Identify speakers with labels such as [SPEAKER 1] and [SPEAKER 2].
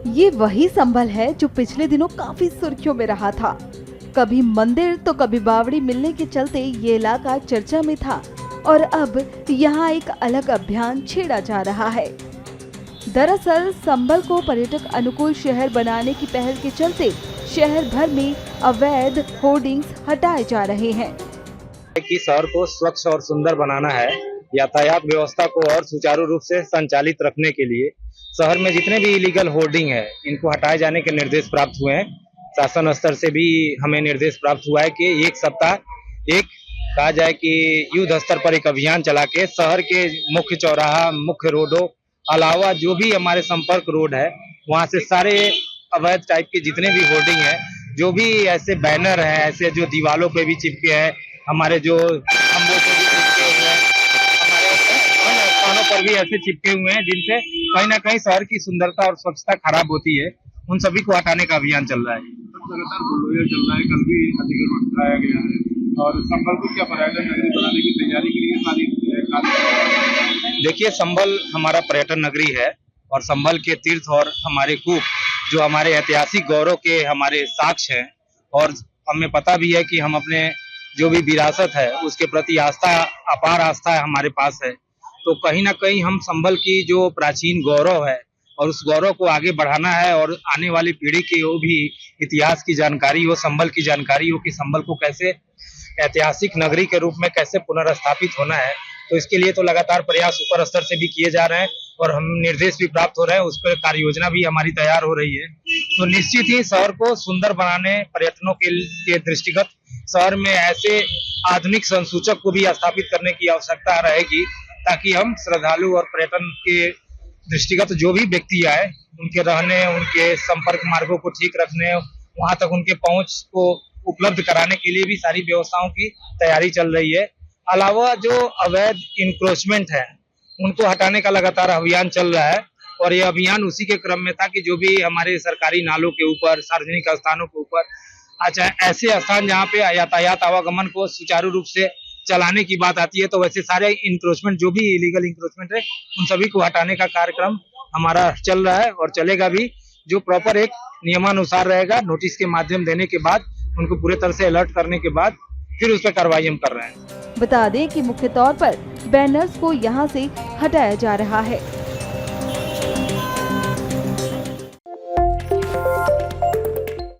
[SPEAKER 1] ये वही संभल है जो पिछले दिनों काफी सुर्खियों में रहा था। कभी मंदिर तो कभी बावड़ी मिलने के चलते ये इलाका चर्चा में था और अब यहाँ एक अलग अभियान छेड़ा जा रहा है। दरअसल संभल को पर्यटक अनुकूल शहर बनाने की पहल के चलते शहर भर में अवैध होर्डिंग्स हटाए जा रहे हैं।
[SPEAKER 2] कि शहर को स्वच्छ और सुंदर बनाना है, यातायात व्यवस्था को और सुचारू रूप से संचालित रखने के लिए शहर में जितने भी इलीगल होर्डिंग है इनको हटाए जाने के निर्देश प्राप्त हुए हैं। शासन स्तर से भी हमें निर्देश प्राप्त हुआ है कि एक सप्ताह कहा जाए कि युद्ध स्तर पर एक अभियान चला के शहर के मुख्य चौराहा, मुख्य रोडों अलावा जो भी हमारे संपर्क रोड है वहां से सारे अवैध टाइप के जितने भी होर्डिंग है, जो भी ऐसे बैनर है, ऐसे जो दीवारों पे भी चिपके हैं, हमारे जो खंभों पे भी चिपके हुए हैं, हमारे स्थानों पर भी ऐसे चिपके हुए हैं जिनसे कहीं ना कहीं शहर की सुंदरता और स्वच्छता खराब होती है, उन सभी को हटाने का अभियान चल रहा है।
[SPEAKER 3] लगातार बुलडोजर चल रहा है, कल भी अतिक्रमण हटाया गया है और संभल को क्या पर्यटन नगरी बनाने की तैयारी के लिए सारी
[SPEAKER 2] देखिए, संभल हमारा पर्यटन नगरी है और संभल के तीर्थ और हमारे कूप जो हमारे ऐतिहासिक गौरव के हमारे साक्ष्य हैं और हमें पता भी है कि हम अपने जो भी विरासत है उसके प्रति आस्था, अपार आस्था है हमारे पास है, तो कहीं ना कहीं हम संभल की जो प्राचीन गौरव है और उस गौरव को आगे बढ़ाना है और आने वाली पीढ़ी की वो भी इतिहास की जानकारी हो, संभल की जानकारी हो कि संभल को कैसे ऐतिहासिक नगरी के रूप में कैसे पुनर्स्थापित होना है। तो इसके लिए तो लगातार प्रयास ऊपर स्तर से भी किए जा रहे हैं और हम निर्देश भी प्राप्त हो रहे हैं, उस पर कार्य योजना भी हमारी तैयार हो रही है। तो निश्चित ही शहर को सुंदर बनाने, पर्यटनों के दृष्टिगत शहर में ऐसे आधुनिक संसूचक को भी स्थापित करने की आवश्यकता रहेगी ताकि हम श्रद्धालु और पर्यटन के दृष्टिगत जो भी व्यक्ति आए उनके रहने, उनके संपर्क मार्गों को ठीक रखने, वहां तक उनके पहुंच को उपलब्ध कराने के लिए भी सारी व्यवस्थाओं की तैयारी चल रही है। अलावा जो अवैध इंक्रोचमेंट है उनको हटाने का लगातार अभियान चल रहा है और यह अभियान उसी के क्रम में था कि जो भी हमारे सरकारी नालों के ऊपर, सार्वजनिक स्थानों के ऊपर, अच्छा ऐसे स्थान जहाँ पे यातायात आवागमन को सुचारू रूप से चलाने की बात आती है, तो वैसे सारे इंक्रोचमेंट जो भी इलीगल इंक्रोचमेंट है उन सभी को हटाने का कार्यक्रम हमारा चल रहा है और चलेगा भी, जो प्रॉपर एक नियमानुसार रहेगा। नोटिस के माध्यम देने के बाद उनको पूरे तरह से अलर्ट करने के बाद फिर उस पर कार्रवाई हम कर रहे हैं।
[SPEAKER 1] बता दें कि मुख्य तौर पर बैनर्स को यहाँ से हटाया जा रहा है।